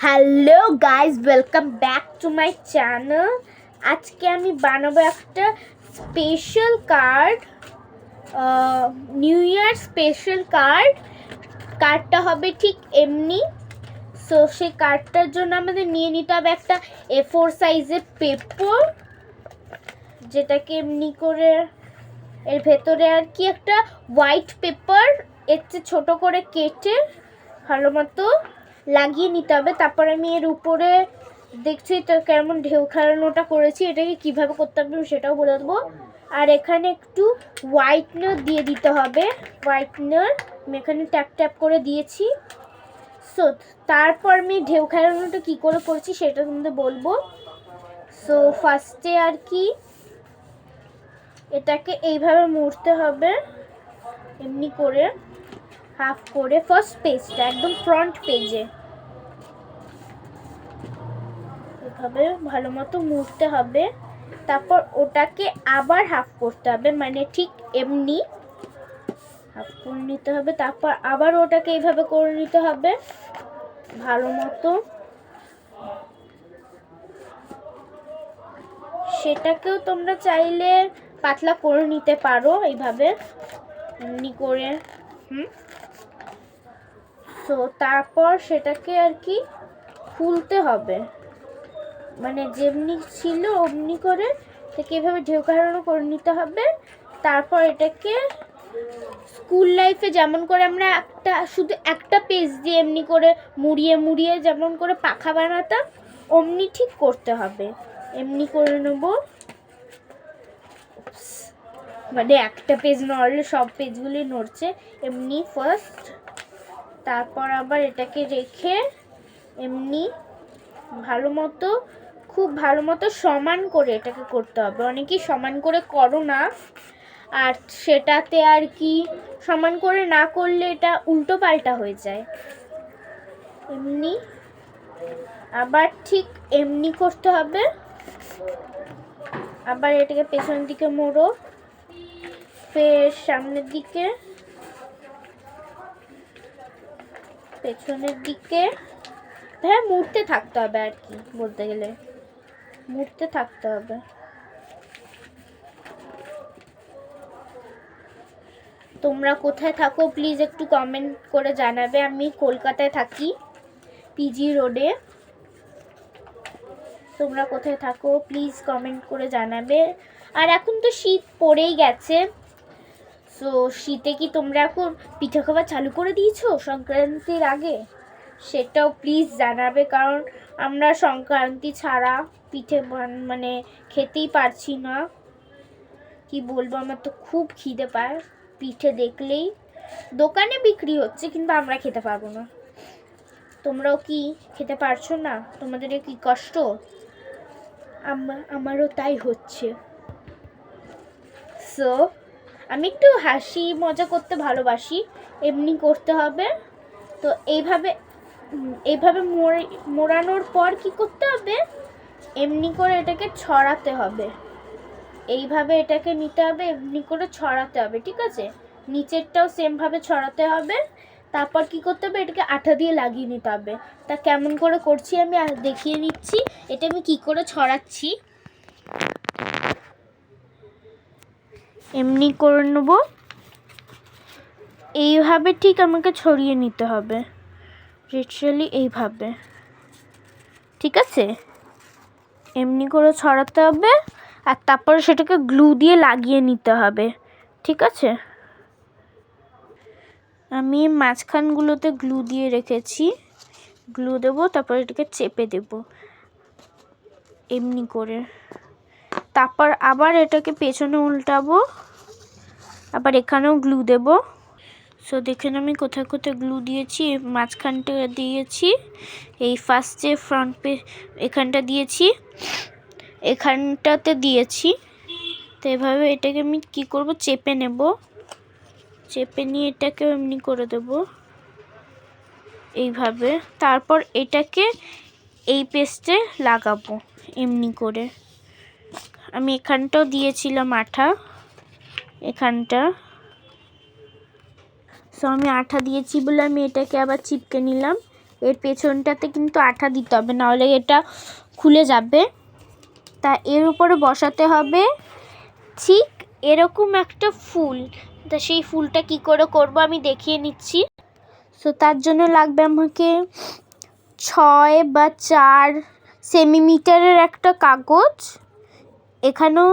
Hello guys, welcome back to my channel. আজকে আমি বানাবো একটা special card, new year special কার্ডটা হবে ঠিক এমনি। সো সেই কার্ডটার জন্য আমাদের নিয়ে নিতে হবে একটা A4 সাইজের পেপার, যেটাকে এমনি করে এর ভেতরে আর কি একটা হোয়াইট পেপার এর চেয়ে ছোটো করে কেটে ভালো মতো লাগিয়ে নিতে হবে। তারপর আমি এর উপরে দেখছি তো কেমন ঢেউ খেলানোটা করেছি, এটাকে কিভাবে করতে হবে সেটাও বলে দেবো। আর এখানে একটু হোয়াইটনার দিয়ে দিতে হবে। হোয়াইটনার আমি এখানে ট্যাপ ট্যাপ করে দিয়েছি। সো তারপর আমি ঢেউ খেলানোটা কী করে করেছি সেটা তোমাদের বলবো। সো ফার্স্টে আর কি এটাকে এইভাবে মুড়তে হবে, এমনি করে হাফ করে ফার্স্ট পেজটা একদম ফ্রন্ট পেজে এভাবে ভালো মতো মুড়তে হবে। তারপর ওটাকে আবার হাফ করতে হবে, মানে ঠিক এমনি হাফ করে নিতে হবে। তারপর আবার ওটাকে এইভাবে করে নিতে হবে ভালো মতো। সেটাকেও তোমরা চাইলে পাতলা করে নিতে পারো এইভাবে এমনি করে। তো তারপর সেটাকে আর কি খুলতে হবে, মানে যেমনি ছিল অমনি করে থেকে এভাবে ঢেউ খেলানো করে নিতে হবে। তারপর এটাকে স্কুল লাইফে যেমন করে আমরা শুধু একটা পেজ দিয়ে এমনি করে মুড়িয়ে মুড়িয়ে যেমন করে পাখা বানাতাম অমনি ঠিক করতে হবে। এমনি করে নেব, মানে একটা পেজ নড়লে সব পেজগুলি নড়ছে এমনি ফার্স্ট। তারপর আবার এটাকে রেখে এমনি খুব ভালো মতো সমান করে এটাকে করতে হবে। অনেকেই সমান করে করো না, আর সেটাতে আর কি সমান করে না করলে এটা উল্টো পাল্টা হয়ে যায়। এমনি আবার ঠিক এমনি করতে হবে। আবার এটাকে পেছনের দিকে মোড়ো, ফের সামনের দিকে, পেছনের দিকে। হ্যাঁ, মুড়তে থাকতে হবে আর কি, বলতে গেলে মুড়তে থাকতে হবে। তোমরা কোথায় থাকো প্লিজ একটু কমেন্ট করে জানাবে। আমি কলকাতায় থাকি, পিজি রোডে। তোমরা কোথায় থাকো প্লিজ কমেন্ট করে জানাবে। আর এখন তো শীত পড়েই গেছে, সো শীতে কি তোমরা এখন পিঠে খাওয়া চালু করে দিয়েছো সংক্রান্তির আগে? সেটাও প্লিজ জানাবে, কারণ আমরা সংক্রান্তি ছাড়া পিঠে মানে খেতেই পারছি না। কি বলবো, আমার তো খুব খিদে পায় পিঠে দেখলেই। দোকানে বিক্রি হচ্ছে কিন্তু আমরা খেতে পারবো না। তোমরাও কি খেতে পারছো না? তোমাদের কি কষ্ট? আমারও তাই হচ্ছে। সো আমি একটু হাসি মজা করতে ভালোবাসি, এমনি করতে হবে। তো এইভাবে মোড়ানোর পর কি করতে হবে, এমনি করে এটাকে ছড়াতে হবে। এইভাবে এটাকে নিতে হবে, এমনি করে ছড়াতে হবে, ঠিক আছে? নিচেরটাও সেমভাবে ছড়াতে হবে। তারপর কি করতে হবে, এটাকে আঠা দিয়ে লাগিয়ে নিতে হবে। তা কেমন করে করছি আমি দেখিয়ে নিচ্ছি। এটা আমি কি করে ছড়াচ্ছি, এমনি করে নেব। এইভাবে ঠিক আমাকে ছড়িয়ে নিতে হবে, লিটারালি এইভাবে, ঠিক আছে? এমনি করে ছড়াতে হবে। আর তারপরে সেটাকে গ্লু দিয়ে লাগিয়ে নিতে হবে, ঠিক আছে? আমি মাঝখানগুলোতে গ্লু দিয়ে রেখেছি, গ্লু দেবো। তারপর এটাকে চেপে দেব এমনি করে। তারপর আবার এটাকে পেছনে উল্টাবো, আবার এখানেও গ্লু দেব। সো দেখুন আমি কোথায় কোথায় গ্লু দিয়েছি। মাঝখানটা দিয়েছি, এই ফার্স্টে ফ্রন্ট এখানটা দিয়েছি, এখানটাতে দিয়েছি। তো এভাবে এটাকে আমি কি করব, চেপে নেব। চেপে নিয়ে এটাকে এমনি করে দেব এইভাবে। তারপর এটাকে এই পেস্টে লাগাবো এমনি করে। আমি এখানটাও দিয়েছিলাম আঠা, এখানটা। সো আমি আঠা দিয়েছি বলে আমি এটাকে আবার চিপকে নিলাম এর পেছনটাতে কিন্তু আঠা দিতে হবে, নাহলে এটা খুলে যাবে। তা এর উপরে বসাতে হবে ঠিক এরকম একটা ফুল। তা সেই ফুলটা কি করে করব আমি দেখিয়ে নিচ্ছি। সো তার জন্য লাগবে আমাকে 6 বা 4 সেন্টিমিটারের একটা কাগজ। এখানেও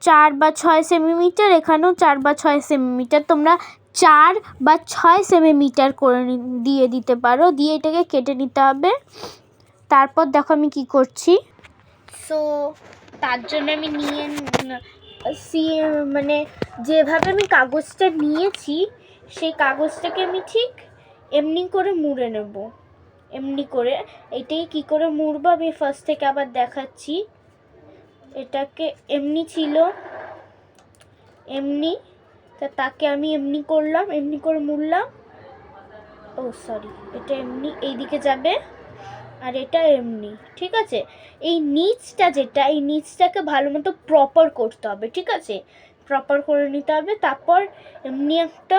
4 বা 6 সেন্টিমিটার, এখানেও 4 বা 6 সেন্টিমিটার। তোমরা 4 বা 6 সেন্টিমিটার করে দিয়ে দিতে পারো। দিয়ে এটাকে কেটে নিতে হবে। তারপর দেখো আমি কি করছি। সো তার জন্য আমি মানে যেভাবে আমি কাগজটা নিয়েছি সেই কাগজটাকে আমি ঠিক এমনি করে মুড়ে নেব। এমনি করে এটাই কি করে মুড়বো আমি ফার্স্ট থেকে আবার দেখাচ্ছি। এটাকে এমনি ছিল, এমনি, তাকে আমি এমনি করলাম, এমনি করে মুড়লাম। ও সরি, এটা এমনি এই দিকে যাবে আর এটা এমনি, ঠিক আছে। এই নিচটা যেটা, এই নিচটাকে ভালো মতো প্রপার করতে হবে, ঠিক আছে, প্রপার করে নিতে হবে। তারপর এমনি একটা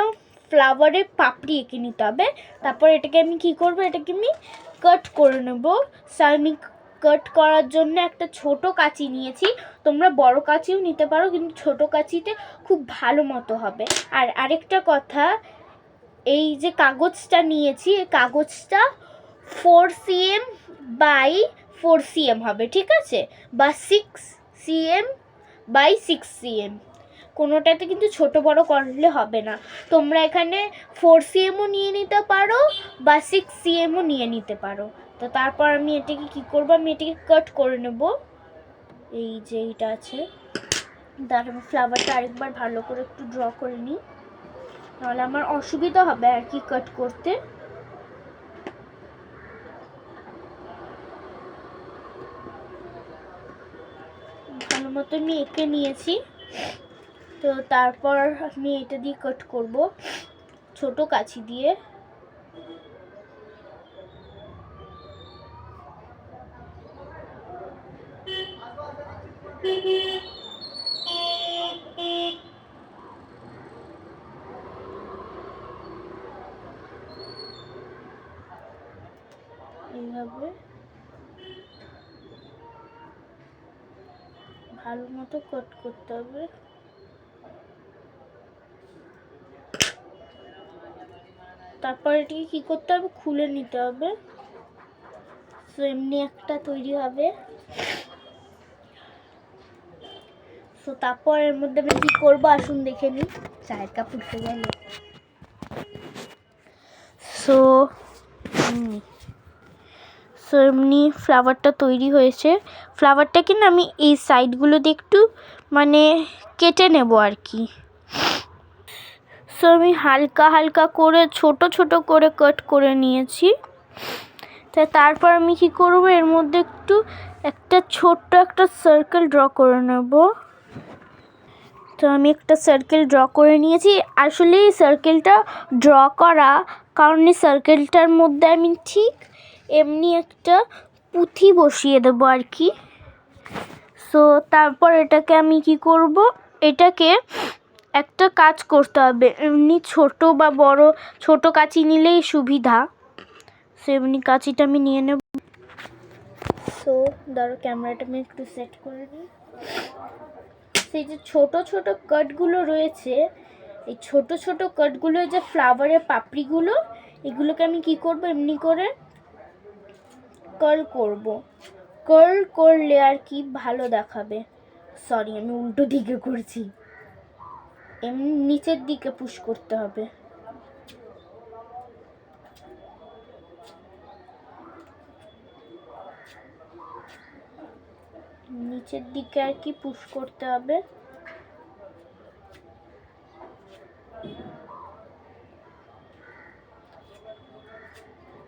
ফ্লাওয়ারের পাপড়ি এঁকে নিতে হবে। তারপর এটাকে আমি কি করব, এটাকে আমি কাট করে নেব। আমি কাট করার জন্য একটা ছোট কাঁচি নিয়েছি। তোমরা বড় কাঁচিও নিতে পারো, কিন্তু ছোট কাঁচিতে খুব ভালো মতো হবে। আর আরেকটা কথা, এই যে কাগজটা নিয়েছি, এই কাগজটা 4 cm বাই 4 cm হবে, ঠিক আছে, বা 6 cm বাই 6 cm। কোনোটাতে কিন্তু ছোট বড় করলে হবে না। তোমরা এখানে 4 cmও নিয়ে নিতে পারো বা 6 cmও নিয়ে নিতে পারো। তো তারপর আমি এটাকে কি করব, আমি এটাকে কাট করে নেব। এই যে এইটা আছে, তার আমি ফ্লাওয়ারটা আরেকবার ভালো করে একটু ড্র করে নিই, নাহলে আমার অসুবিধা হবে আর কি কাট করতে। ভালো মতো আমি এঁকে নিয়েছি। তো তারপর আমি এটা দিয়ে কাট করব ছোট কাঁচি দিয়ে। এইভাবে ভালো মতো কাট করতে হবে। তারপর এটিকে কি করতে হবে, খুলে নিতে হবে। তো এমনি একটা তৈরি হবে। তো তারপর এর মধ্যে আমি কি করবো আসুন দেখে নিই। চায়ের কাপ উঠতে গেল। সো এমনি ফ্লাওয়ারটা তৈরি হয়েছে। ফ্লাওয়ারটাকে না আমি এই সাইডগুলো দিয়ে একটু মানে কেটে নেব আর কি। সো আমি হালকা হালকা করে ছোট ছোট করে কাট করে নিয়েছি। তারপর আমি কি করব, এর মধ্যে একটা ছোট্ট একটা সার্কেল ড্র করে নেব। তো আমি একটা সার্কেল ড্র করে নিয়েছি। আসলে এই সার্কেলটা ড্র করা কারণ এই সার্কেলটার মধ্যে আমি ঠিক এমনি একটা পুঁথি বসিয়ে দেবো আর কি। সো তারপর এটাকে আমি কি করব, এটাকে একটা কাজ করতে হবে, এমনি ছোট বা বড় ছোট কাঁচি নিলেই সুবিধা। সো এমনি কাঁচিটা আমি নিয়ে নেব। সো ধরো ক্যামেরাটা আমি একটু সেট করে নিই। সেই যে ছোট ছোট কাটগুলো রয়েছে, এই ছোট ছোট কাটগুলো যে ফ্লাওয়ারের পাপড়িগুলো, এগুলোকে আমি কি করব, এমনি করে কার্ল করব। কার্ল করলে আর কি ভালো দেখাবে। সরি আমি উল্টো দিকে করছি, এমনি নিচের দিকে পুশ করতে হবে। নিচের দিকে আর কি পুশ করতে হবে।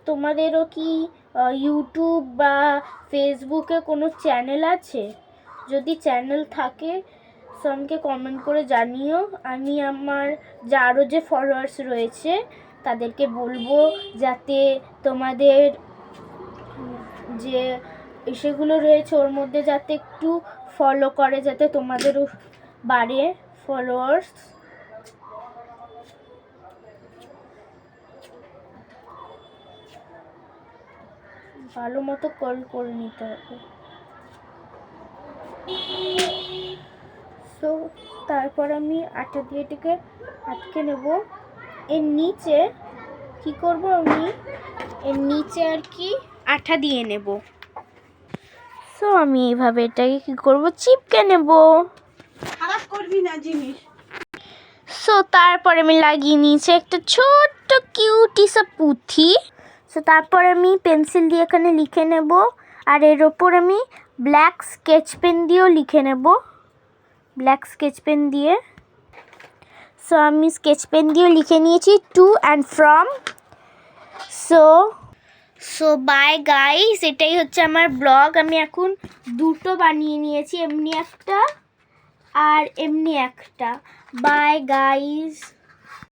তোমাদেরও কি ইউটিউব বা ফেসবুকে কোনো চ্যানেল আছে? যদি চ্যানেল থাকে আমাকে কমেন্ট করে জানিও। আমি আমার আরও যে ফলোয়ার্স রয়েছে তাদেরকে বলবো যাতে তোমাদের যে সেগুলো রয়েছে ওর মধ্যে যাতে একটু ফলো করে, যাতে তোমাদেরও বাড়ে ফলোয়ার্স। ভালো মতো কার্ল করে নিতে হবে। সো তারপর আমি আটা দিয়ে এটাকে আটকে নেব। এর নিচে কি করব, আমি এর নিচে আর কি আঠা দিয়ে নেব। সো আমি এইভাবে এটাকে কি করব, চিপকে নেব। খারাপ করবি না জিনিস। সো তারপর আমি লাগিয়ে নিয়েছি একটা ছোট্ট কিউটি সা পুঁথি। সো তারপর আমি পেন্সিল দিয়ে এখানে লিখে নেব, আর এর ওপর আমি ব্ল্যাক স্কেচ পেন দিয়েও লিখে নেব, ব্ল্যাক স্কেচ পেন দিয়ে। সো আমি স্কেচ পেন দিয়েও লিখে নিয়েছি to and from. So bye guys, এটাই হচ্ছে আমার ব্লগ। আমি এখন দুটো বানিয়ে নিয়েছি, এমনি একটা আর এমনি একটা। Bye guys.